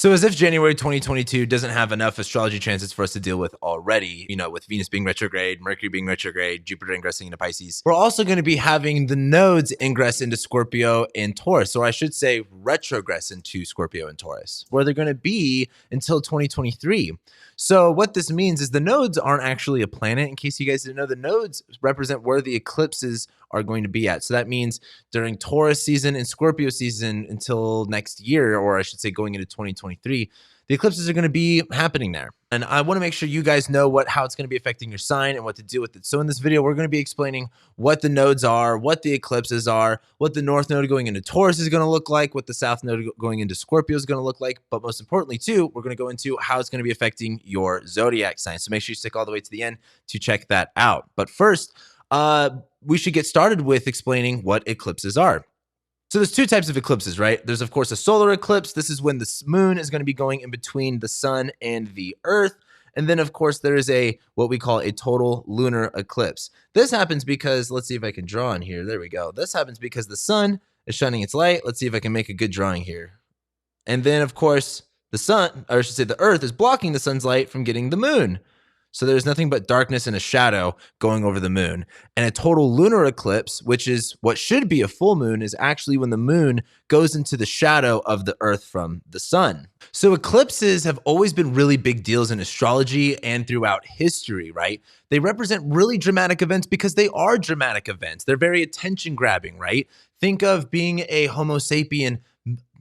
So as if January 2022 doesn't have enough astrology transits for us to deal with already, with Venus being retrograde, Mercury being retrograde, Jupiter ingressing into Pisces, we're also going to be having the nodes ingress into Scorpio and Taurus, or I should say retrogress into Scorpio and Taurus, where they're going to be until 2023. So what this means is the nodes aren't actually a planet. In case you guys didn't know, the nodes represent where the eclipses are going to be at. So that means during Taurus season and Scorpio season until next year, or I should say going into 2023, the eclipses are going to be happening there. And I want to make sure you guys know how it's going to be affecting your sign and what to do with it. So in this video, we're going to be explaining what the nodes are, what the eclipses are, what the north node going into Taurus is going to look like, what the south node going into Scorpio is going to look like. But most importantly, too, we're going to go into how it's going to be affecting your zodiac sign. So make sure you stick all the way to the end to check that out. But first, we should get started with explaining what eclipses are. So there's two types of eclipses, right? There's, of course, a solar eclipse. This is when the moon is going to be going in between the sun and the earth. And then, of course, there is what we call a total lunar eclipse. This happens because, let's see if I can draw in here. There we go. This happens because the sun is shining its light. Let's see if I can make a good drawing here. And then, of course, the sun, or I should say the earth, is blocking the sun's light from getting the moon. So there's nothing but darkness and a shadow going over the moon. And a total lunar eclipse, which is what should be a full moon, is actually when the moon goes into the shadow of the earth from the sun. So eclipses have always been really big deals in astrology and throughout history, right? They represent really dramatic events because they are dramatic events. They're very attention grabbing, right? Think of being a Homo sapien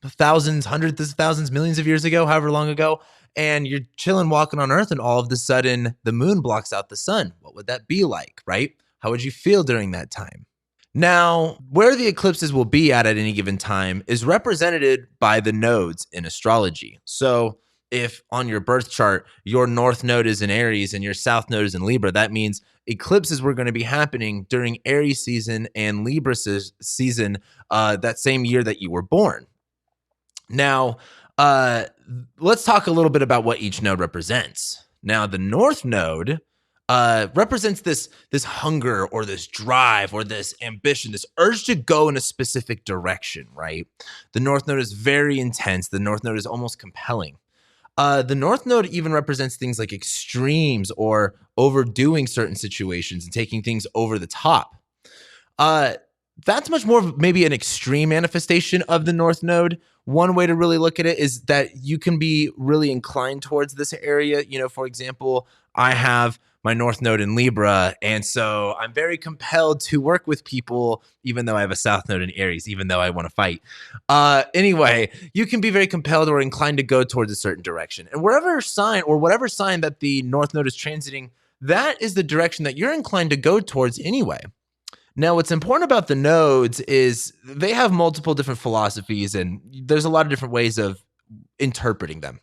thousands, hundreds of thousands, millions of years ago, however long ago, and you're chilling, walking on Earth, and all of a sudden the moon blocks out the sun. What would that be like, right? How would you feel during that time? Now, where the eclipses will be at any given time is represented by the nodes in astrology. So if on your birth chart, your north node is in Aries and your south node is in Libra, that means eclipses were going to be happening during Aries season and Libra season that same year that you were born. Now, let's talk a little bit about what each node represents. Now, the north node represents this hunger or this drive or this ambition, this urge to go in a specific direction, right? The north node is very intense. The north node is almost compelling. The north node even represents things like extremes or overdoing certain situations and taking things over the top. That's much more of maybe an extreme manifestation of the north node. One way to really look at it is that you can be really inclined towards this area. For example, I have my north node in Libra, and so I'm very compelled to work with people, even though I have a south node in Aries, even though I want to fight. Anyway, you can be very compelled or inclined to go towards a certain direction. And whatever sign that the north node is transiting, that is the direction that you're inclined to go towards anyway. Now, what's important about the nodes is they have multiple different philosophies, and there's a lot of different ways of interpreting them.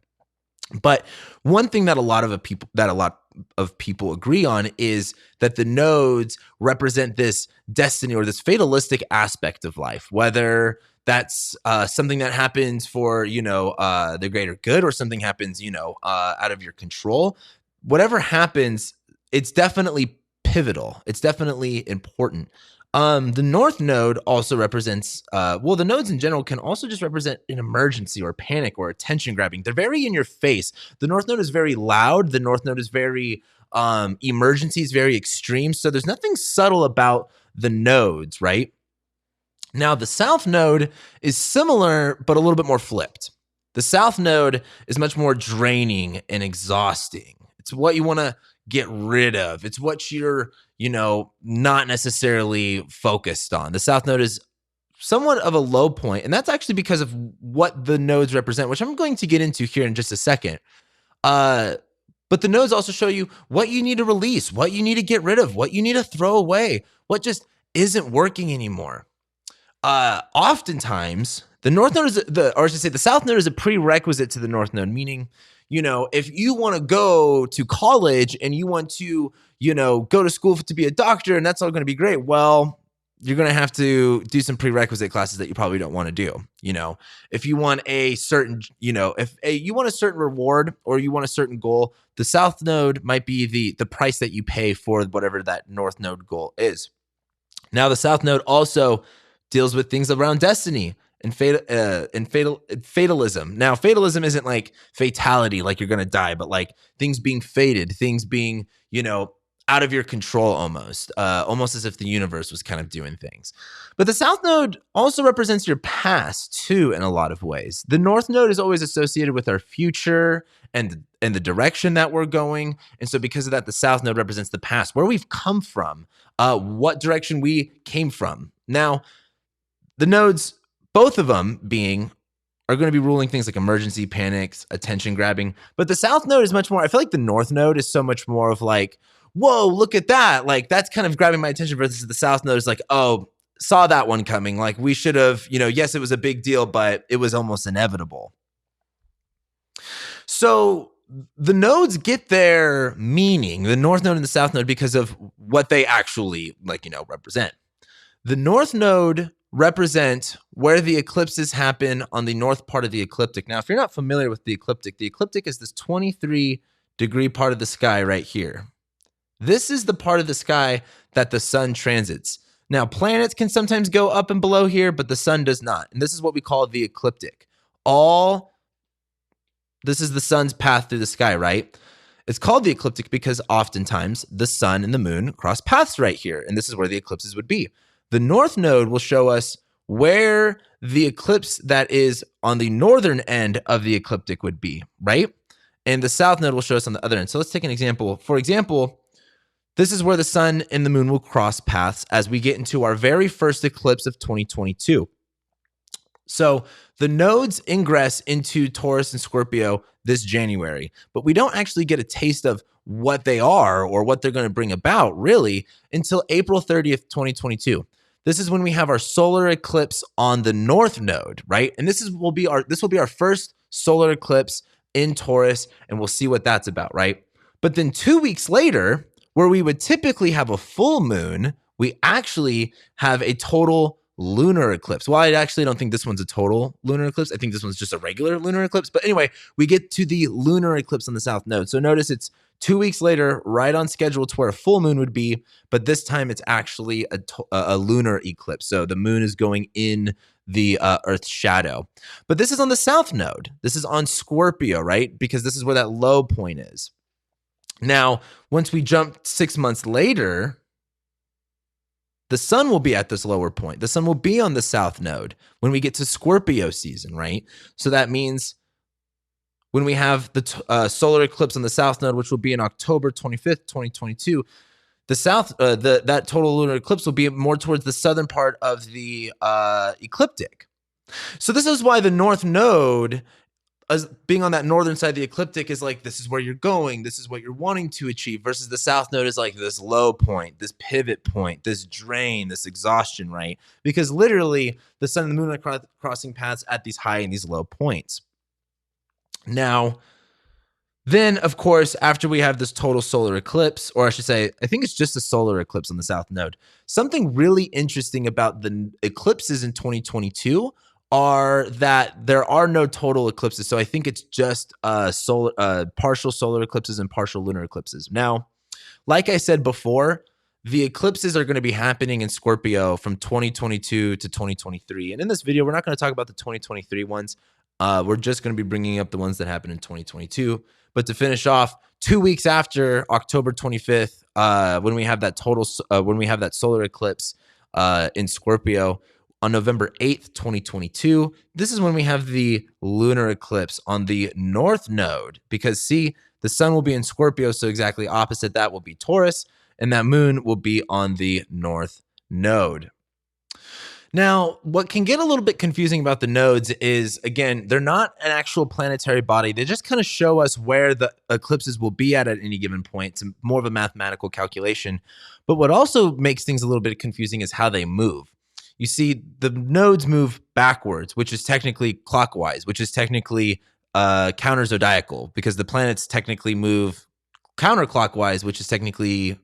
But one thing that a lot of people agree on is that the nodes represent this destiny or this fatalistic aspect of life, whether that's something that happens for the greater good or something happens out of your control. Whatever happens, it's definitely pivotal. It's definitely important. The north node also represents, the nodes in general can also just represent an emergency or panic or attention grabbing. They're very in your face. The north node is very loud. The north node is very emergency, is very extreme. So there's nothing subtle about the nodes, right? Now, the south node is similar, but a little bit more flipped. The south node is much more draining and exhausting. It's what you want to get rid of. It's what you're, not necessarily focused on. The south node is somewhat of a low point, and that's actually because of what the nodes represent, which I'm going to get into here in just a second. But the nodes also show you what you need to release, what you need to get rid of, what you need to throw away, what just isn't working anymore. Oftentimes, the north node the south node is a prerequisite to the north node, meaning, if you want to go to college and you want to, go to school to be a doctor and that's all going to be great, well, you're going to have to do some prerequisite classes that you probably don't want to do. If you want a certain, if you want a certain reward or you want a certain goal, the south node might be the price that you pay for whatever that north node goal is. Now, the south node also deals with things around destiny fatalism. Now, fatalism isn't like fatality, like you're going to die, but like things being fated, things being, out of your control almost as if the universe was kind of doing things. But the South Node also represents your past too in a lot of ways. The North Node is always associated with our future and the direction that we're going. And so because of that, the South Node represents the past, where we've come from, what direction we came from. Now, the nodes, both of them are going to be ruling things like emergency, panics, attention grabbing. But the South Node is much more, I feel like the North Node is so much more of like, whoa, look at that. Like, that's kind of grabbing my attention versus the South Node is like, oh, saw that one coming. Like, we should have, yes, it was a big deal, but it was almost inevitable. So the nodes get their meaning, the North Node and the South Node, because of what they actually represent. The North Node represent where the eclipses happen on the north part of the ecliptic. Now, if you're not familiar with the ecliptic is this 23-degree part of the sky right here. This is the part of the sky that the sun transits. Now, planets can sometimes go up and below here, but the sun does not. And this is what we call the ecliptic. This is the sun's path through the sky, right? It's called the ecliptic because oftentimes the sun and the moon cross paths right here. And this is where the eclipses would be. The North Node will show us where the eclipse that is on the northern end of the ecliptic would be, right? And the South Node will show us on the other end. So let's take an example. For example, this is where the sun and the moon will cross paths as we get into our very first eclipse of 2022. So the nodes ingress into Taurus and Scorpio this January, but we don't actually get a taste of what they are or what they're going to bring about really until April 30th, 2022. This is when we have our solar eclipse on the North Node, right? And this will be our first solar eclipse in Taurus, and we'll see what that's about, right? But then 2 weeks later, where we would typically have a full moon, we actually have a total lunar eclipse. Well, I actually don't think this one's a total lunar eclipse. I think this one's just a regular lunar eclipse. But anyway, we get to the lunar eclipse on the South Node. So notice it's 2 weeks later, right on schedule to where a full moon would be, but this time it's actually a lunar eclipse. So the moon is going in the Earth's shadow. But this is on the South Node. This is on Scorpio, right? Because this is where that low point is. Now, once we jump 6 months later, the sun will be at this lower point. The sun will be on the South Node when we get to Scorpio season, right? So that means when we have the solar eclipse on the South Node, which will be in October 25th, 2022, that total lunar eclipse will be more towards the southern part of the ecliptic. So this is why the North Node, as being on that northern side of the ecliptic, is like, this is where you're going, this is what you're wanting to achieve, versus the South Node is like this low point, this pivot point, this drain, this exhaustion, right? Because literally the sun and the moon are crossing paths at these high and these low points. Now, then, of course, after we have this total solar eclipse, or I should say, I think it's just a solar eclipse on the South Node, something really interesting about the eclipses in 2022 are that there are no total eclipses. So I think it's just partial solar eclipses and partial lunar eclipses. Now, like I said before, the eclipses are going to be happening in Scorpio from 2022 to 2023. And in this video, we're not going to talk about the 2023 ones. We're just going to be bringing up the ones that happened in 2022. But to finish off, 2 weeks after October 25th, when we have that solar eclipse in Scorpio, on November 8th, 2022, this is when we have the lunar eclipse on the North Node. Because see, the sun will be in Scorpio, so exactly opposite that will be Taurus, and that moon will be on the North Node. Now, what can get a little bit confusing about the nodes is, again, they're not an actual planetary body. They just kind of show us where the eclipses will be at any given point. It's more of a mathematical calculation. But what also makes things a little bit confusing is how they move. You see, the nodes move backwards, which is technically clockwise, which is technically counter-zodiacal, because the planets technically move counterclockwise, which is technically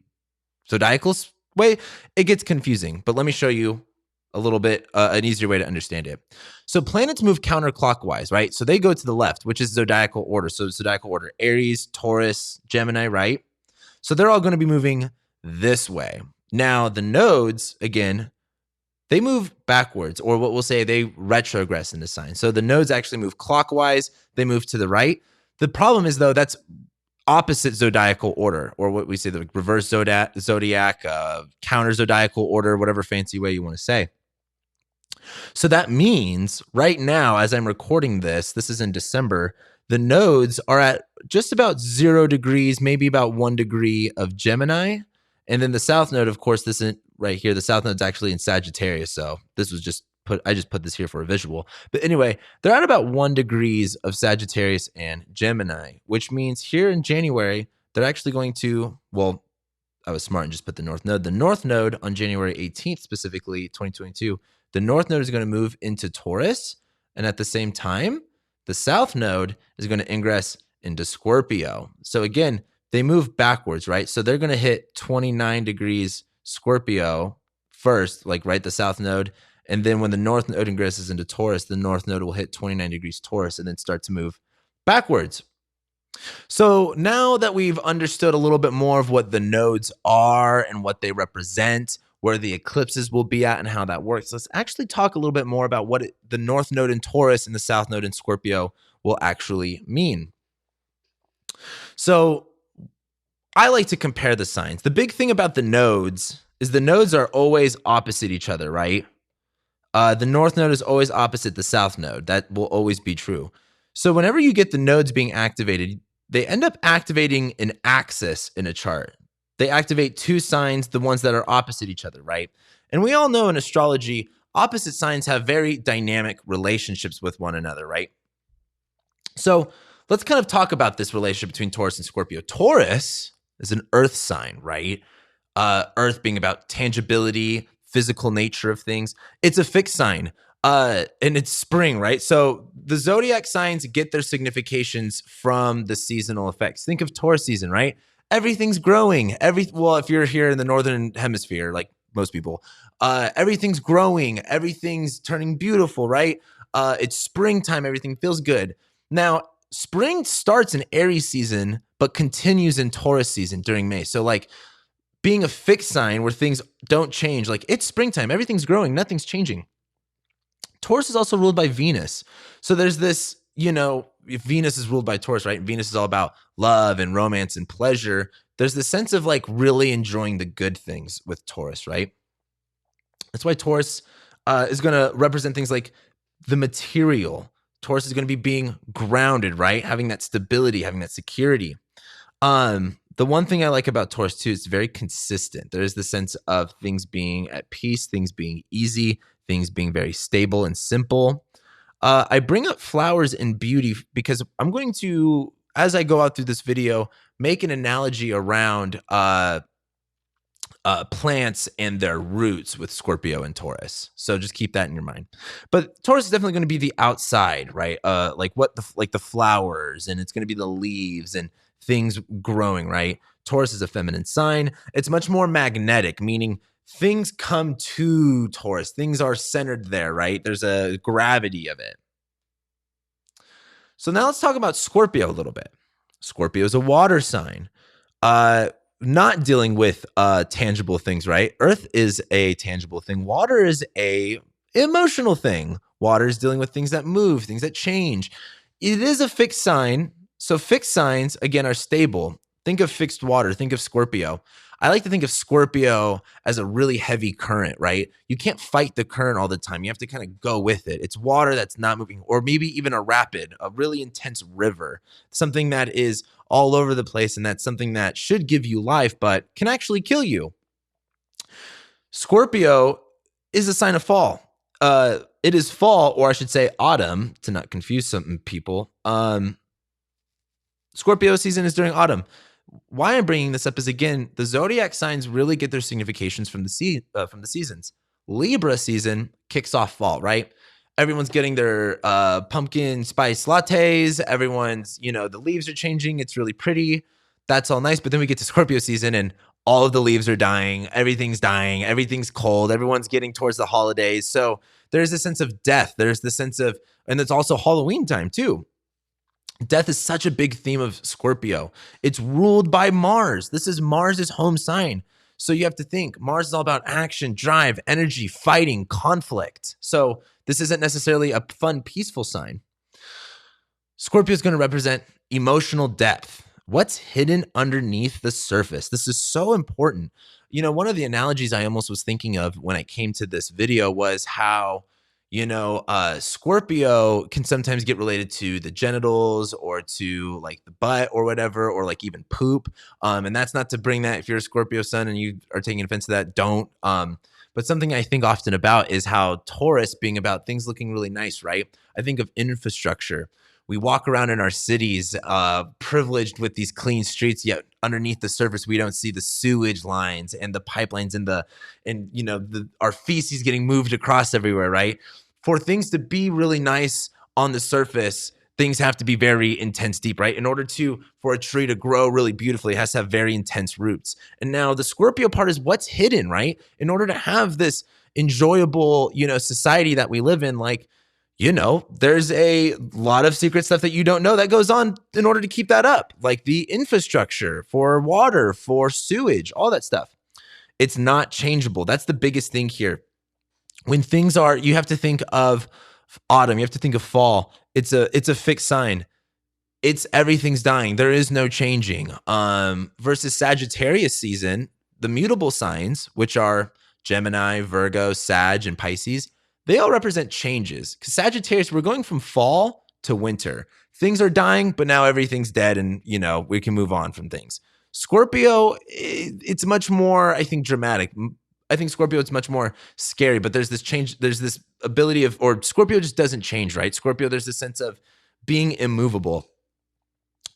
zodiacal way. It gets confusing, but let me show you a little bit, an easier way to understand it. So planets move counterclockwise, right? So they go to the left, which is zodiacal order. So zodiacal order, Aries, Taurus, Gemini, right? So they're all going to be moving this way. Now, the nodes, again, they move backwards, or what we'll say they retrogress into signs. So the nodes actually move clockwise, they move to the right. The problem is, though, that's opposite zodiacal order, or what we say the reverse zodiac, counter zodiacal order, whatever fancy way you want to say. So that means right now, as I'm recording this is in December, the nodes are at just about 0 degrees, maybe about 1 degree of Gemini. And then the south node, of course, this isn't right here. The south node is actually in Sagittarius. So this was just I just put this here for a visual. But anyway, they're at about 1 degrees of Sagittarius and Gemini, which means here in January, they're actually going to, well, I was smart and just put the north node. The north node on January 18th, specifically 2022, the north node is going to move into Taurus. And at the same time, the south node is going to ingress into Scorpio. So again, they move backwards, right? So they're going to hit 29 degrees Scorpio first, like right the south node. And then when the north node ingresses into Taurus, the north node will hit 29 degrees Taurus and then start to move backwards. So now that we've understood a little bit more of what the nodes are and what they represent, where the eclipses will be at and how that works, let's actually talk a little bit more about what the north node in Taurus and the south node in Scorpio will actually mean. So I like to compare the signs. The big thing about the nodes is the nodes are always opposite each other, right? The north node is always opposite the south node. That will always be true. So whenever you get the nodes being activated, they end up activating an axis in a chart. They activate two signs, the ones that are opposite each other, right? And we all know in astrology, opposite signs have very dynamic relationships with one another, right? So let's kind of talk about this relationship between Taurus and Scorpio. Taurus is an earth sign, right? Earth being about tangibility, physical nature of things. It's a fixed sign. And it's spring, right? So the zodiac signs get their significations from the seasonal effects. Think of Taurus season, right? Everything's growing. Well, if you're here in the northern hemisphere, like most people, everything's growing. Everything's turning beautiful, right? It's springtime. Everything feels good. Now, spring starts in Aries season, but continues in Taurus season during May. So like being a fixed sign where things don't change, like it's springtime. Everything's growing. Nothing's changing. Taurus is also ruled by Venus. So there's this, if Venus is ruled by Taurus, right? Venus is all about love and romance and pleasure. There's this sense of like really enjoying the good things with Taurus, right? That's why Taurus is going to represent things like the material. Taurus is going to be being grounded, right? Having that stability, having that security. The one thing I like about Taurus too, it's very consistent. There is the sense of things being at peace, things being easy, things being very stable and simple. I bring up flowers and beauty because I'm going to, as I go out through this video, make an analogy around plants and their roots with Scorpio and Taurus. So just keep that in your mind. But Taurus is definitely going to be the outside, right? Like the flowers, and it's going to be the leaves and things growing, right? Taurus is a feminine sign. It's much more magnetic, meaning things come to Taurus. Things are centered there, right? There's a gravity of it. So now let's talk about Scorpio a little bit. Scorpio is a water sign. Not dealing with tangible things, right? Earth is a tangible thing. Water is a emotional thing. Water is dealing with things that move, things that change. It is a fixed sign. So fixed signs, again, are stable. Think of fixed water. Think of Scorpio. I like to think of Scorpio as a really heavy current, right? You can't fight the current all the time. You have to kind of go with it. It's water that's not moving, or maybe even a rapid, a really intense river, something that is all over the place, and that's something that should give you life, but can actually kill you. Scorpio is a sign of fall. It is fall, or I should say autumn, to not confuse some people. Scorpio season is during autumn. Why I'm bringing this up is, again, the zodiac signs really get their significations from the seasons. Libra season kicks off fall, right? Everyone's getting their pumpkin spice lattes. Everyone's, the leaves are changing. It's really pretty. That's all nice. But then we get to Scorpio season and all of the leaves are dying. Everything's dying. Everything's cold. Everyone's getting towards the holidays. So there's a sense of death. There's the sense of, and it's also Halloween time too. Death is such a big theme of Scorpio. It's ruled by Mars. This is Mars's home sign. So you have to think Mars is all about action, drive, energy, fighting, conflict. So this isn't necessarily a fun, peaceful sign. Scorpio is going to represent emotional depth. What's hidden underneath the surface? This is so important. You know, one of the analogies I almost was thinking of when I came to this video was how, Scorpio can sometimes get related to the genitals or to like the butt or whatever, or like even poop. And that's not to bring that, if you're a Scorpio sun and you are taking offense to that, don't. But something I think often about is how Taurus being about things looking really nice, right? I think of infrastructure. We walk around in our cities privileged with these clean streets, yet underneath the surface, we don't see the sewage lines and the pipelines and our feces getting moved across everywhere, right? For things to be really nice on the surface, things have to be very intense deep, right? In order for a tree to grow really beautifully, it has to have very intense roots. And now the Scorpio part is what's hidden, right? In order to have this enjoyable, society that we live in, like, there's a lot of secret stuff that you don't know that goes on in order to keep that up, like the infrastructure for water, for sewage, all that stuff. It's not changeable. That's the biggest thing here. When things are, you have to think of autumn, you have to think of fall. It's a fixed sign. Everything's dying. There is no changing. Versus Sagittarius season, the mutable signs, which are Gemini, Virgo, Sag, and Pisces, they all represent changes. Because Sagittarius, we're going from fall to winter. Things are dying, but now everything's dead and, we can move on from things. Scorpio, it's much more, I think, dramatic. I think Scorpio, it's much more scary, but there's this change. There's this ability or Scorpio just doesn't change, right? Scorpio, there's this sense of being immovable.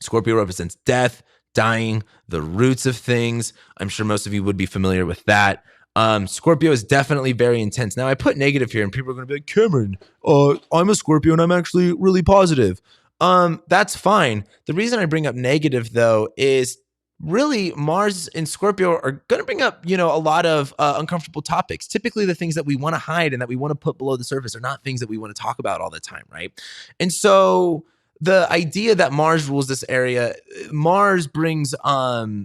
Scorpio represents death, dying, the roots of things. I'm sure most of you would be familiar with that. Scorpio is definitely very intense. Now I put negative here and people are going to be like, Cameron, I'm a Scorpio and I'm actually really positive. That's fine. The reason I bring up negative though is really Mars and Scorpio are going to bring up, a lot of uncomfortable topics. Typically the things that we want to hide and that we want to put below the surface are not things that we want to talk about all the time, right? And so the idea that Mars rules this area, Mars brings, right,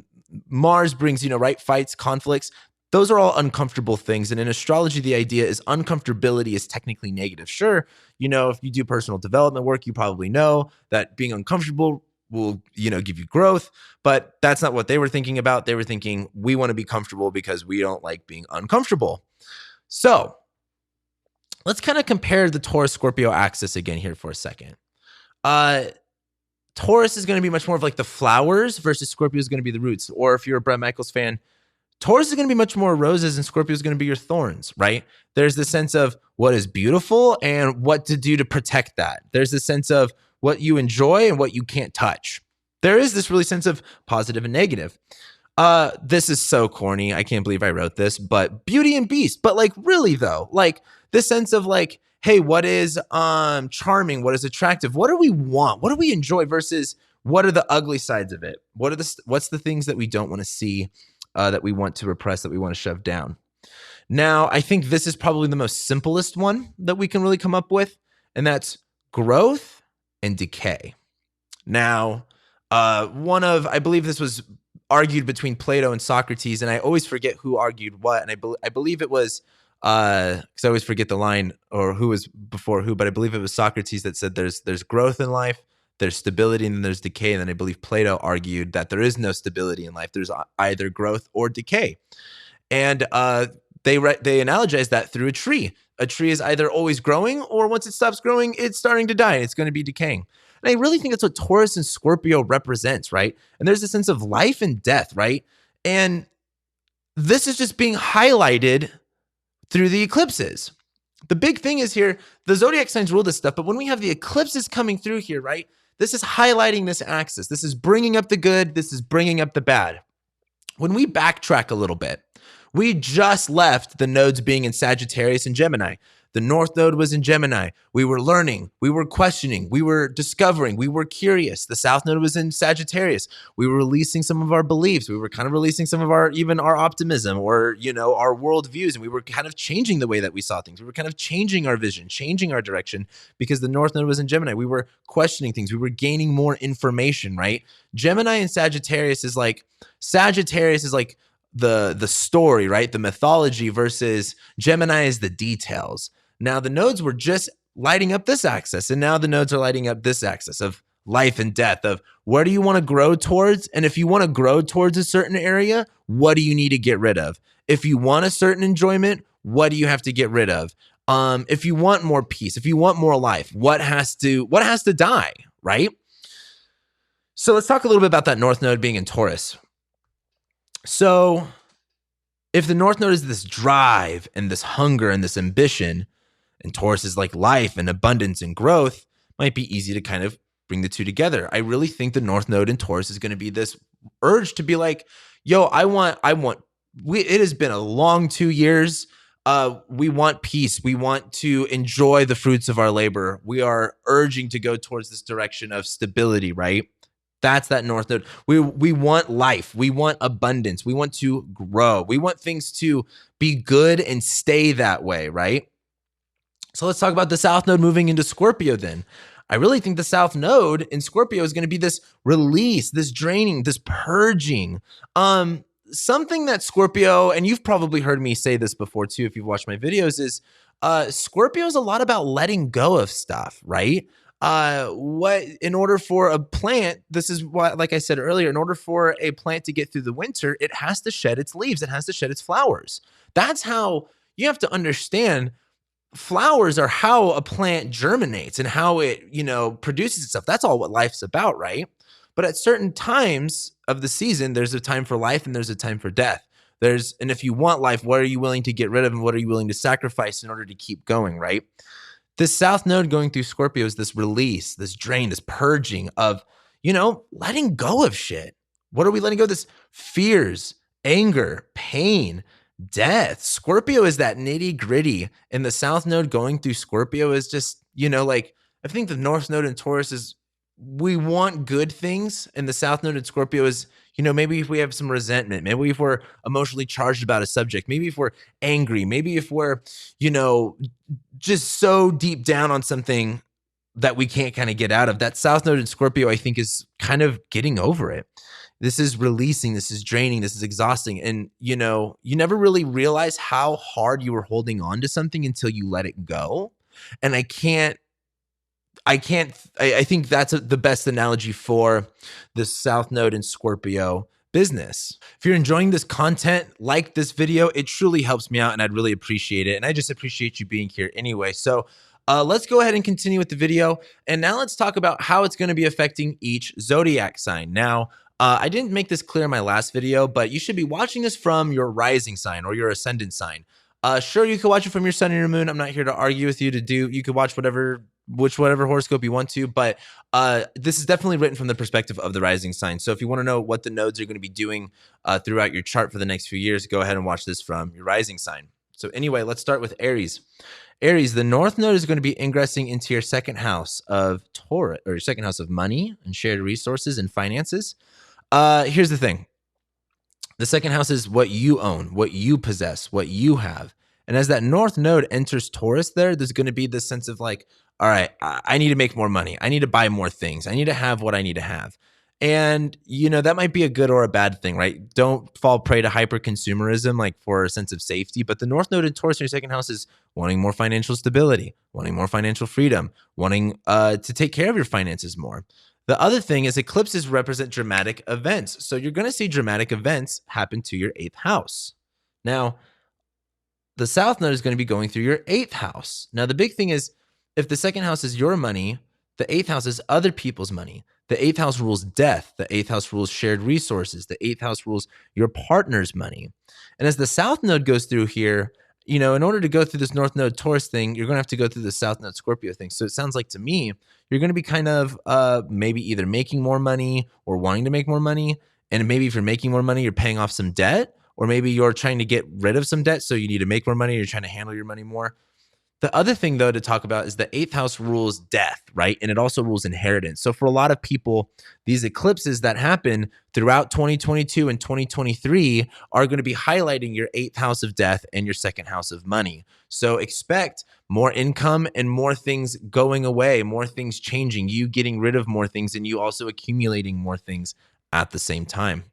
fights, conflicts. Those are all uncomfortable things. And in astrology, the idea is uncomfortability is technically negative. Sure, if you do personal development work, you probably know that being uncomfortable will, give you growth. But that's not what they were thinking about. They were thinking, we want to be comfortable because we don't like being uncomfortable. So let's kind of compare the Taurus Scorpio axis again here for a second. Taurus is going to be much more of like the flowers versus Scorpio is going to be the roots. Or if you're a Bret Michaels fan, Taurus is going to be much more roses and Scorpio is going to be your thorns, right? There's the sense of what is beautiful and what to do to protect that. There's the sense of what you enjoy and what you can't touch. There is this really sense of positive and negative. This is so corny. I can't believe I wrote this, but Beauty and Beast. But like really though, like this sense of like, hey, what is charming? What is attractive? What do we want? What do we enjoy versus what are the ugly sides of it? What's the things that we don't want to see? That we want to repress, that we want to shove down. Now, I think this is probably the most simplest one that we can really come up with, and that's growth and decay. Now, I believe this was argued between Plato and Socrates, and I always forget who argued what, and I believe it was, because I always forget the line or who was before who, but I believe it was Socrates that said there's growth in life, there's stability, and then there's decay. And then I believe Plato argued that there is no stability in life. There's either growth or decay. And they analogize that through a tree. A tree is either always growing or once it stops growing, it's starting to die and it's going to be decaying. And I really think that's what Taurus and Scorpio represents, right? And there's a sense of life and death, right? And this is just being highlighted through the eclipses. The big thing is here, the zodiac signs rule this stuff, but when we have the eclipses coming through here, right? This is highlighting this axis. This is bringing up the good. This is bringing up the bad. When we backtrack a little bit, we just left the nodes being in Sagittarius and Gemini. The North Node was in Gemini. We were learning. We were questioning. We were discovering. We were curious. The South Node was in Sagittarius. We were releasing some of our beliefs. We were kind of releasing some of our optimism or, our worldviews. And we were kind of changing the way that we saw things. We were kind of changing our vision, changing our direction because the North Node was in Gemini. We were questioning things. We were gaining more information, right? Gemini and Sagittarius is like the story, right? The mythology versus Gemini is the details. Now the nodes were just lighting up this axis, and now the nodes are lighting up this axis of life and death, of where do you want to grow towards? And if you want to grow towards a certain area, what do you need to get rid of? If you want a certain enjoyment, what do you have to get rid of? If you want more peace, if you want more life, what has to die, right? So let's talk a little bit about that North Node being in Taurus. So if the North Node is this drive and this hunger and this ambition, and Taurus is like life and abundance and growth, might be easy to kind of bring the two together. I really think the North Node in Taurus is going to be this urge to be like, yo, it has been a long 2 years. We want peace. We want to enjoy the fruits of our labor. We are urging to go towards this direction of stability, right? That's that North Node. We want life. We want abundance. We want to grow. We want things to be good and stay that way, right? So let's talk about the South Node moving into Scorpio then. I really think the South Node in Scorpio is going to be this release, this draining, this purging. Something that Scorpio, and you've probably heard me say this before too if you've watched my videos, is Scorpio is a lot about letting go of stuff, right? In order for a plant, this is what, like I said earlier, in order for a plant to get through the winter, it has to shed its leaves, it has to shed its flowers. That's how you have to understand. Flowers are how a plant germinates and how it, produces itself. That's all what life's about, right? But at certain times of the season, there's a time for life and there's a time for death. And if you want life, what are you willing to get rid of and what are you willing to sacrifice in order to keep going, right? This South Node going through Scorpio is this release, this drain, this purging of, letting go of shit. What are we letting go of? This fears, anger, pain, death. Scorpio is that nitty gritty, and the South Node going through Scorpio is just, I think the North Node in Taurus is, we want good things, and the South Node in Scorpio is, maybe if we have some resentment, maybe if we're emotionally charged about a subject, maybe if we're angry, maybe if we're, just so deep down on something that we can't kind of get out of. That South Node in Scorpio, I think, is kind of getting over it. This is releasing, this is draining, this is exhausting. And, you never really realize how hard you were holding on to something until you let it go. And I think that's the best analogy for the South Node in Scorpio business. If you're enjoying this content, like this video, it truly helps me out and I'd really appreciate it. And I just appreciate you being here anyway. So let's go ahead and continue with the video. And now let's talk about how it's going to be affecting each zodiac sign. Now, I didn't make this clear in my last video, but you should be watching this from your rising sign or your ascendant sign. Sure, you can watch it from your sun and your moon. I'm not here to argue with you you could watch whatever horoscope you want to, but this is definitely written from the perspective of the rising sign. So if you want to know what the nodes are going to be doing throughout your chart for the next few years, go ahead and watch this from your rising sign. So anyway, let's start with Aries. Aries, the North Node is going to be ingressing into your second house of Taurus, or your second house of money and shared resources and finances. Here's the thing. The second house is what you own, what you possess, what you have. And as that North Node enters Taurus there's going to be this sense of like, all right, I need to make more money. I need to buy more things. I need to have what I need to have. And, that might be a good or a bad thing, right? Don't fall prey to hyper consumerism, like for a sense of safety. But the North Node in Taurus in your second house is wanting more financial stability, wanting more financial freedom, wanting to take care of your finances more. The other thing is eclipses represent dramatic events. So you're going to see dramatic events happen to your 8th house. Now, the South Node is going to be going through your 8th house. Now, the big thing is if the second house is your money, the 8th house is other people's money. The 8th house rules death. The 8th house rules shared resources. The 8th house rules your partner's money. And as the South Node goes through here, in order to go through this North Node Taurus thing, you're going to have to go through the South Node Scorpio thing. So it sounds like to me, you're going to be kind of maybe either making more money or wanting to make more money. And maybe if you're making more money, you're paying off some debt, or maybe you're trying to get rid of some debt. So you need to make more money. You're trying to handle your money more. The other thing, though, to talk about is the 8th house rules death, right? And it also rules inheritance. So for a lot of people, these eclipses that happen throughout 2022 and 2023 are going to be highlighting your 8th house of death and your second house of money. So expect more income and more things going away, more things changing, you getting rid of more things, and you also accumulating more things at the same time.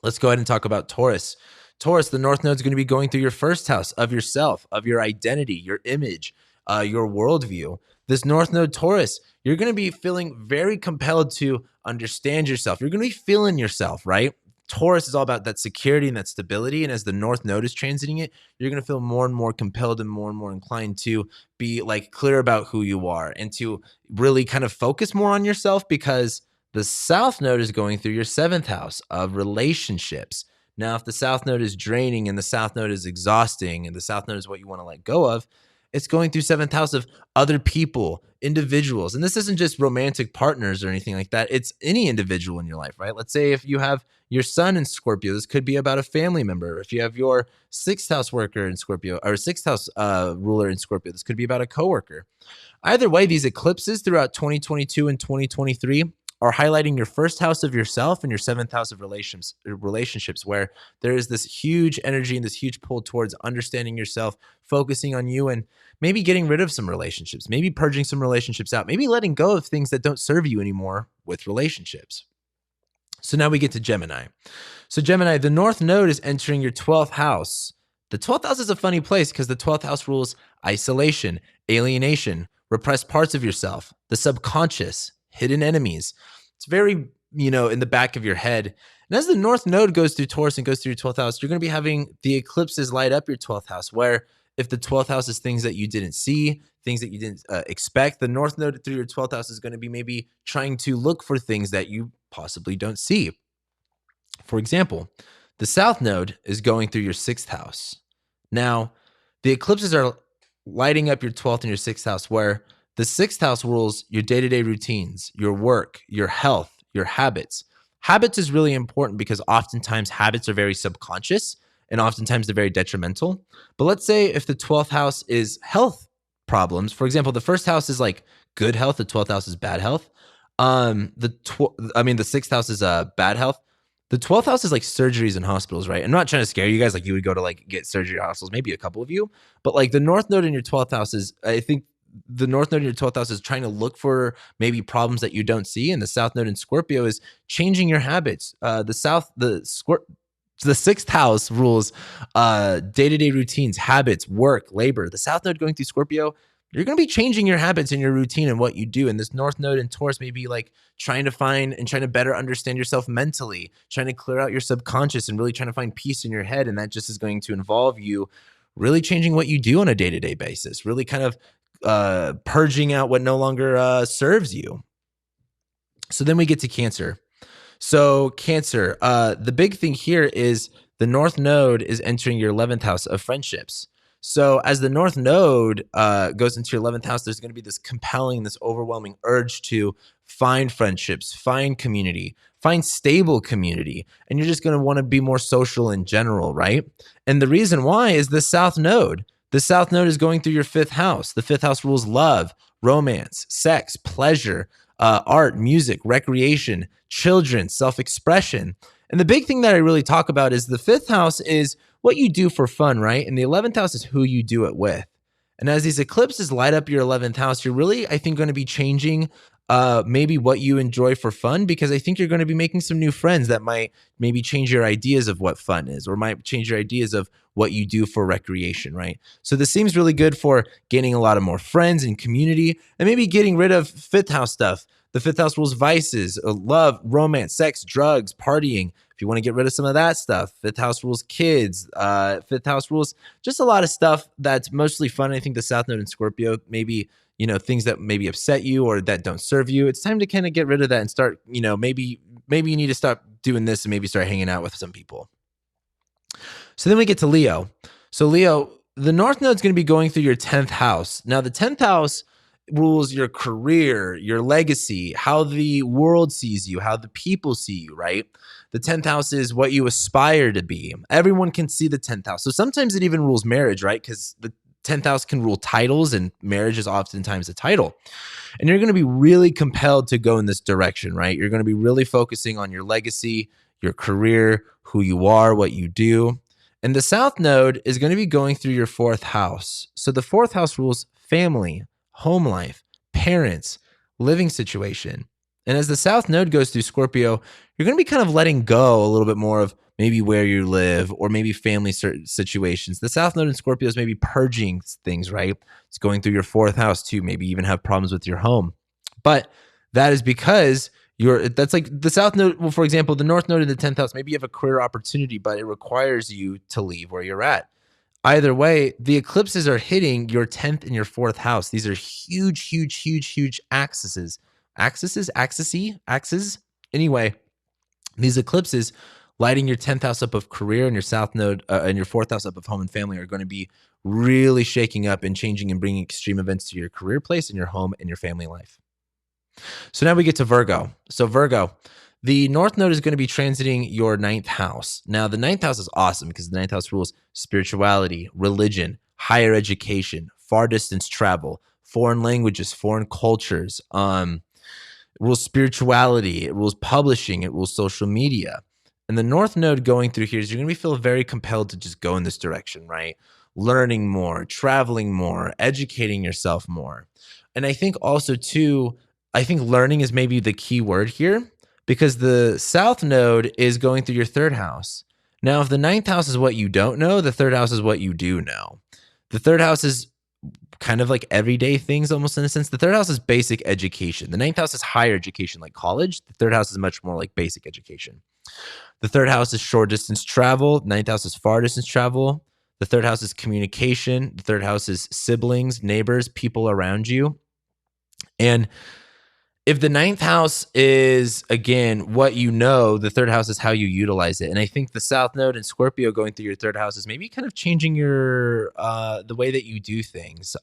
Let's go ahead and talk about Taurus. Taurus, the North Node is going to be going through your first house of yourself, of your identity, your image, your worldview. This North Node Taurus, you're going to be feeling very compelled to understand yourself. You're going to be feeling yourself, right? Taurus is all about that security and that stability. And as the North Node is transiting it, you're going to feel more and more compelled and more inclined to be like clear about who you are and to really kind of focus more on yourself, because the South Node is going through your 7th house of relationships. Now, if the South Node is draining and the South Node is exhausting and the South Node is what you want to let go of, it's going through 7th house of other people, individuals. And this isn't just romantic partners or anything like that. It's any individual in your life, right? Let's say if you have your sun in Scorpio, this could be about a family member. If you have your 6th house worker in Scorpio, or 6th house ruler in Scorpio, this could be about a coworker. Either way, these eclipses throughout 2022 and 2023 are highlighting your 1st house of yourself and your 7th house of relationships, where there is this huge energy and this huge pull towards understanding yourself, focusing on you, and maybe getting rid of some relationships, maybe purging some relationships out, maybe letting go of things that don't serve you anymore with relationships. So now we get to Gemini. So Gemini, the North Node is entering your 12th house. The 12th house is a funny place because the 12th house rules isolation, alienation, repressed parts of yourself, the subconscious, hidden enemies. It's very, in the back of your head. And as the North Node goes through Taurus and goes through your 12th house, you're going to be having the eclipses light up your 12th house, where if the 12th house is things that you didn't see, things that you didn't expect, the North Node through your 12th house is going to be maybe trying to look for things that you possibly don't see. For example, the South Node is going through your 6th house. Now, the eclipses are lighting up your 12th and your 6th house, where the 6th house rules your day-to-day routines, your work, your health, your habits. Habits is really important because oftentimes habits are very subconscious and oftentimes they're very detrimental. But let's say if the 12th house is health problems, for example, the 1st house is like good health, the 12th house is bad health. The 6th house is bad health. The 12th house is like surgeries and hospitals, right? I'm not trying to scare you guys, like you would go to like get surgery at hospitals, maybe a couple of you, but like the North Node in your 12th house is, I think, the North Node in your 12th house is trying to look for maybe problems that you don't see. And the South Node in Scorpio is changing your habits. The 6th house rules day-to-day routines, habits, work, labor. The South Node going through Scorpio, you're going to be changing your habits and your routine and what you do. And this North Node in Taurus may be like trying to find and trying to better understand yourself mentally, trying to clear out your subconscious and really trying to find peace in your head. And that just is going to involve you really changing what you do on a day-to-day basis, really kind of purging out what no longer serves you. So then we get to Cancer. So Cancer, the big thing here is the North Node is entering your 11th house of friendships. So as the North Node goes into your 11th house, there's going to be this compelling, this overwhelming urge to find friendships, find community, find stable community. And you're just going to want to be more social in general, right? And the reason why is the South Node. The South Node is going through your 5th house. The 5th house rules love, romance, sex, pleasure, art, music, recreation, children, self-expression. And the big thing that I really talk about is the 5th house is what you do for fun, right? And the 11th house is who you do it with. And as these eclipses light up your 11th house, you're really, I think, going to be changing maybe what you enjoy for fun, because I think you're going to be making some new friends that might maybe change your ideas of what fun is, or might change your ideas of what you do for recreation, right? So this seems really good for gaining a lot of more friends and community, and maybe getting rid of 5th house stuff. The 5th house rules vices, love, romance, sex, drugs, partying. If you want to get rid of some of that stuff, 5th house rules kids, 5th house rules just a lot of stuff that's mostly fun. I think the South Node in Scorpio, maybe, things that maybe upset you or that don't serve you. It's time to kind of get rid of that and start, maybe you need to stop doing this and maybe start hanging out with some people. So then we get to Leo. So Leo, the North Node is going to be going through your 10th house. Now the 10th house rules your career, your legacy, how the world sees you, how the people see you, right? The 10th house is what you aspire to be. Everyone can see the 10th house. So sometimes it even rules marriage, right? Because the 10th house can rule titles, and marriage is oftentimes a title. And you're going to be really compelled to go in this direction, right? You're going to be really focusing on your legacy, your career, who you are, what you do. And the South Node is going to be going through your 4th house. So the 4th house rules family, home life, parents, living situation. And as the South Node goes through Scorpio, you're going to be kind of letting go a little bit more of maybe where you live, or maybe family situations. The South Node in Scorpio is maybe purging things, right? It's going through your fourth house too, maybe even have problems with your home. But that is because that's like the South Node. Well, for example, the North Node in the 10th house, maybe you have a career opportunity, but it requires you to leave where you're at. Either way, the eclipses are hitting your 10th and your 4th house. These are huge, huge, huge, huge axes. Axes? Anyway, these eclipses lighting your 10th house up of career and your South Node and your 4th house up of home and family are going to be really shaking up and changing and bringing extreme events to your career place and your home and your family life. So now we get to Virgo. So Virgo, the North Node is going to be transiting your 9th house. Now, the 9th house is awesome because the 9th house rules spirituality, religion, higher education, far distance travel, foreign languages, foreign cultures. It rules spirituality. It rules publishing. It rules social media. And the North Node going through here is you're going to feel very compelled to just go in this direction, right? Learning more, traveling more, educating yourself more. And I think also, too, I think learning is maybe the key word here because the South Node is going through your 3rd house. Now, if the 9th house is what you don't know, the 3rd house is what you do know. The 3rd house is kind of like everyday things almost in a sense. The 3rd house is basic education. The 9th house is higher education like college. The 3rd house is much more like basic education. The 3rd house is short distance travel. 9th house is far distance travel. The 3rd house is communication. The 3rd house is siblings, neighbors, people around you. And if the 9th house is, again, what you know, the 3rd house is how you utilize it. And I think the South Node and Scorpio going through your 3rd house is maybe kind of changing your the way that you do things,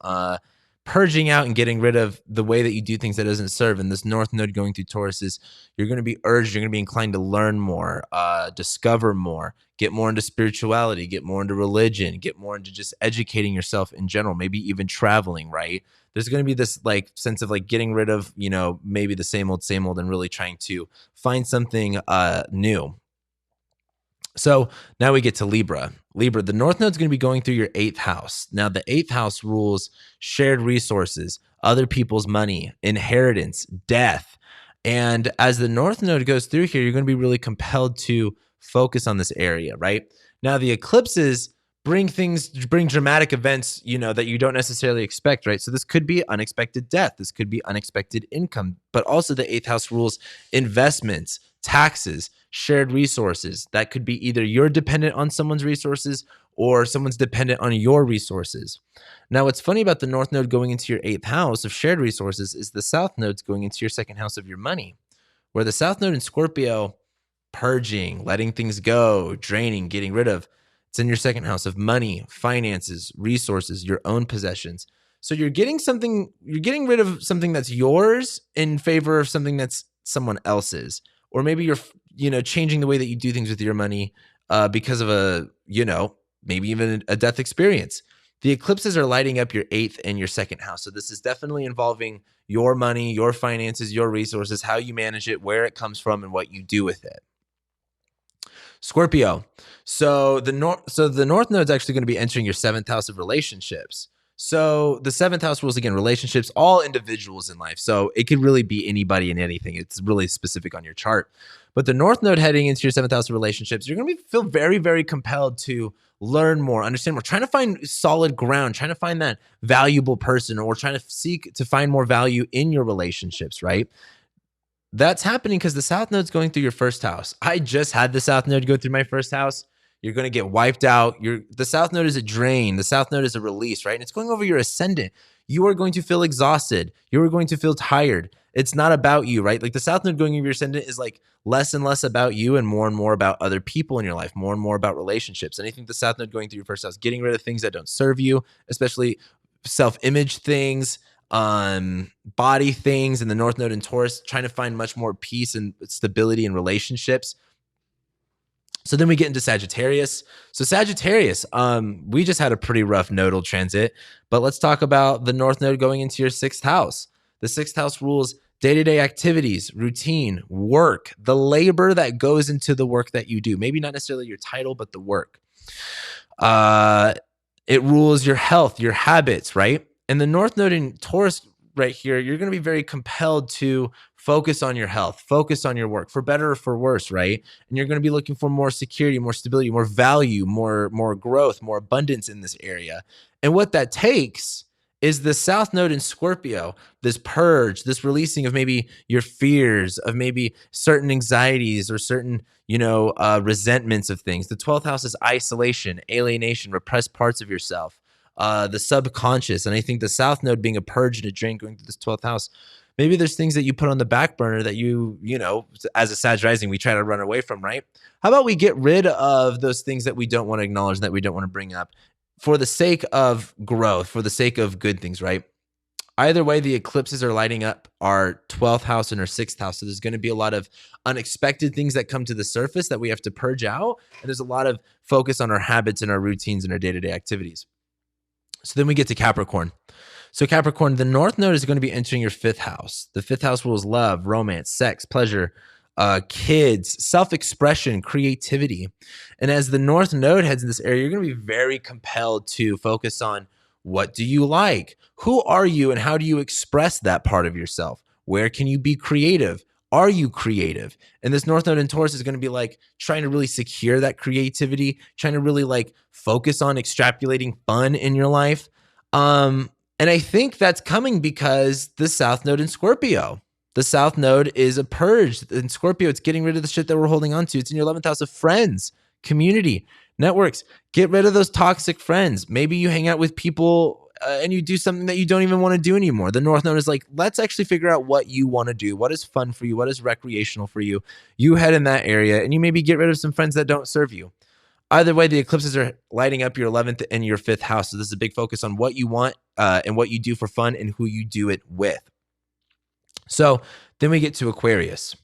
purging out and getting rid of the way that you do things that doesn't serve. And this North Node going through Taurus is you're going to be urged, you're going to be inclined to learn more, discover more, get more into spirituality, get more into religion, get more into just educating yourself in general, maybe even traveling, right? There's going to be this like sense of like getting rid of, maybe the same old, and really trying to find something new. So now we get to Libra. Libra, the North Node is going to be going through your 8th house. Now, the 8th house rules shared resources, other people's money, inheritance, death. And as the North Node goes through here, you're going to be really compelled to focus on this area, right? Now, the eclipses bring dramatic events, that you don't necessarily expect, right? So this could be unexpected death. This could be unexpected income. But also the 8th house rules investments, taxes, shared resources. That could be either you're dependent on someone's resources or someone's dependent on your resources. Now, what's funny about the North Node going into your 8th house of shared resources is the South Node's going into your 2nd house of your money, where the South Node in Scorpio, purging, letting things go, draining, getting rid of. It's in your 2nd house of money, finances, resources, your own possessions. So you're getting rid of something that's yours in favor of something that's someone else's. Or maybe you're, changing the way that you do things with your money because of maybe even a death experience. The eclipses are lighting up your 8th and your 2nd house. So this is definitely involving your money, your finances, your resources, how you manage it, where it comes from, and what you do with it. Scorpio. So the North Node is actually going to be entering your 7th house of relationships. So the 7th house rules, again, relationships, all individuals in life. So it could really be anybody and anything. It's really specific on your chart. But the North Node heading into your 7th house of relationships, you're going to feel very, very compelled to learn more, understand more, trying to find solid ground, trying to find that valuable person, or trying to seek to find more value in your relationships, right? That's happening because the South Node's going through your 1st house. I just had the South Node go through my 1st house. You're going to get wiped out. The South Node is a drain. The South Node is a release, right? And it's going over your ascendant. You are going to feel exhausted. You are going to feel tired. It's not about you, right? Like the South Node going over your ascendant is like less and less about you and more about other people in your life, more and more about relationships. And I think the South Node going through your 1st house, getting rid of things that don't serve you, especially self-image things, body things, and the North Node in Taurus, trying to find much more peace and stability in relationships. So then we get into Sagittarius. So Sagittarius, we just had a pretty rough nodal transit, but let's talk about the North Node going into your 6th house. The 6th house rules day-to-day activities, routine, work, the labor that goes into the work that you do. Maybe not necessarily your title, but the work. It rules your health, your habits, right? And the North Node in Taurus right here, you're going to be very compelled to focus on your health, focus on your work, for better or for worse, right? And you're going to be looking for more security, more stability, more value, more growth, more abundance in this area. And what that takes is the South Node in Scorpio, this purge, this releasing of maybe your fears, of maybe certain anxieties or certain, resentments of things. The 12th house is isolation, alienation, repressed parts of yourself, the subconscious. And I think the South Node being a purge and a drain going through this 12th house, maybe there's things that you put on the back burner that as a Sag rising, we try to run away from, right? How about we get rid of those things that we don't want to acknowledge, that we don't want to bring up for the sake of growth, for the sake of good things, right? Either way, the eclipses are lighting up our 12th house and our 6th house. So there's going to be a lot of unexpected things that come to the surface that we have to purge out. And there's a lot of focus on our habits and our routines and our day-to-day activities. So then we get to Capricorn. So Capricorn, the North Node is going to be entering your 5th house. The 5th house rules love, romance, sex, pleasure, kids, self-expression, creativity. And as the North Node heads in this area, you're going to be very compelled to focus on, what do you like? Who are you and how do you express that part of yourself? Where can you be creative? Are you creative? And this North Node in Taurus is going to be like trying to really secure that creativity, trying to really like focus on extrapolating fun in your life. And I think that's coming because the South Node in Scorpio. The South Node is a purge. In Scorpio, it's getting rid of the shit that we're holding on to. It's in your 11th house of friends, community, networks. Get rid of those toxic friends. Maybe you hang out with people and you do something that you don't even want to do anymore. The North Node is like, let's actually figure out what you want to do. What is fun for you? What is recreational for you? You head in that area and you maybe get rid of some friends that don't serve you. Either way, the eclipses are lighting up your 11th and your 5th house. So this is a big focus on what you want and what you do for fun and who you do it with. So then we get to Aquarius.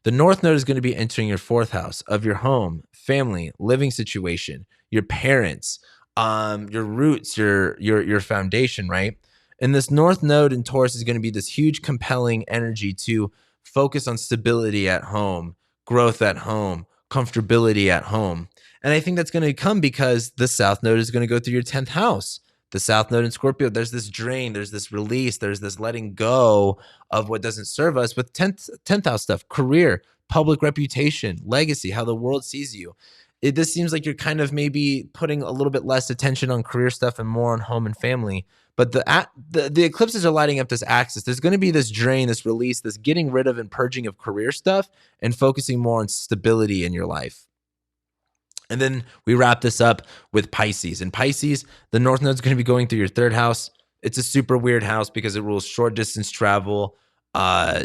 The North Node is going to be entering your 4th house of your home, family, living situation, your parents, your roots, your foundation, right? And this North Node in Taurus is going to be this huge compelling energy to focus on stability at home, growth at home, comfortability at home. And I think that's going to come because the South Node is going to go through your 10th house. The South Node in Scorpio, there's this drain, there's this release, there's this letting go of what doesn't serve us. With 10th house stuff, career, public reputation, legacy, how the world sees you. This seems like you're kind of maybe putting a little bit less attention on career stuff and more on home and family. But the eclipses are lighting up this axis. There's going to be this drain, this release, this getting rid of and purging of career stuff and focusing more on stability in your life. And then we wrap this up with Pisces. And Pisces, the North Node is going to be going through your 3rd house. It's a super weird house because it rules short distance travel,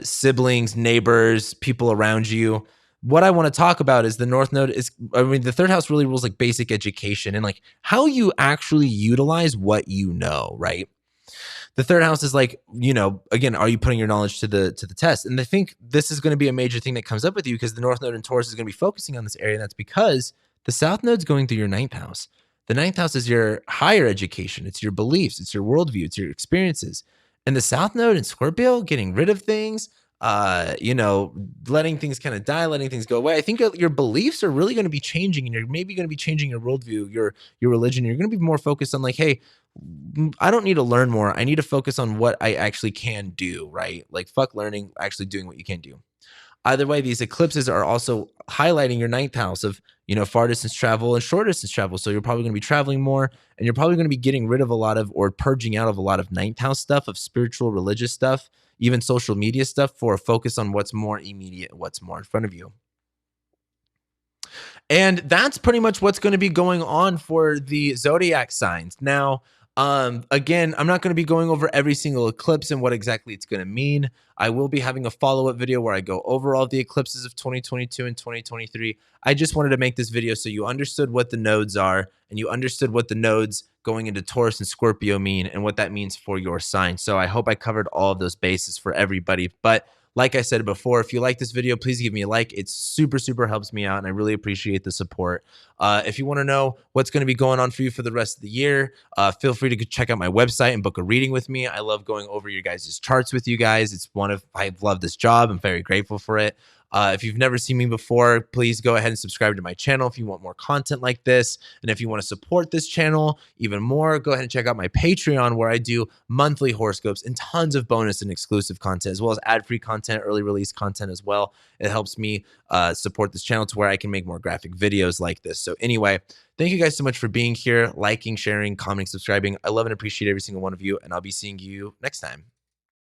siblings, neighbors, people around you. What I want to talk about is the North Node the 3rd house really rules like basic education and like how you actually utilize what you know, right? The 3rd house is like, again, are you putting your knowledge to the test? And I think this is going to be a major thing that comes up with you because the North Node in Taurus is going to be focusing on this area. And that's because the South Node's going through your 9th house. The 9th house is your higher education. It's your beliefs. It's your worldview. It's your experiences. And the South Node in Scorpio, getting rid of things, letting things kind of die, letting things go away. I think your beliefs are really going to be changing, and you're maybe going to be changing your worldview, your religion. You're going to be more focused on like, hey, I don't need to learn more. I need to focus on what I actually can do, right? Like fuck learning, actually doing what you can do. Either way, these eclipses are also highlighting your 9th house of, far distance travel and short distance travel. So you're probably going to be traveling more and you're probably going to be getting rid of a lot of or purging out of a lot of 9th house stuff, of spiritual, religious stuff, even social media stuff for a focus on what's more immediate, what's more in front of you. And that's pretty much what's going to be going on for the zodiac signs. Now, again, I'm not going to be going over every single eclipse and what exactly it's going to mean. I will be having a follow-up video where I go over all the eclipses of 2022 and 2023. I just wanted to make this video so you understood what the nodes are and you understood what the nodes going into Taurus and Scorpio mean and what that means for your sign. So I hope I covered all of those bases for everybody. But like I said before, if you like this video, please give me a like. It super helps me out, and I really appreciate the support. If you want to know what's going to be going on for you for the rest of the year, feel free to check out my website and book a reading with me. I love going over your guys' charts with you guys. I love this job. I'm very grateful for it. If you've never seen me before, please go ahead and subscribe to my channel if you want more content like this. And if you want to support this channel even more, go ahead and check out my Patreon, where I do monthly horoscopes and tons of bonus and exclusive content, as well as ad-free content, early release content as well. It helps me support this channel to where I can make more graphic videos like this. So anyway, thank you guys so much for being here, liking, sharing, commenting, subscribing. I love and appreciate every single one of you, and I'll be seeing you next time.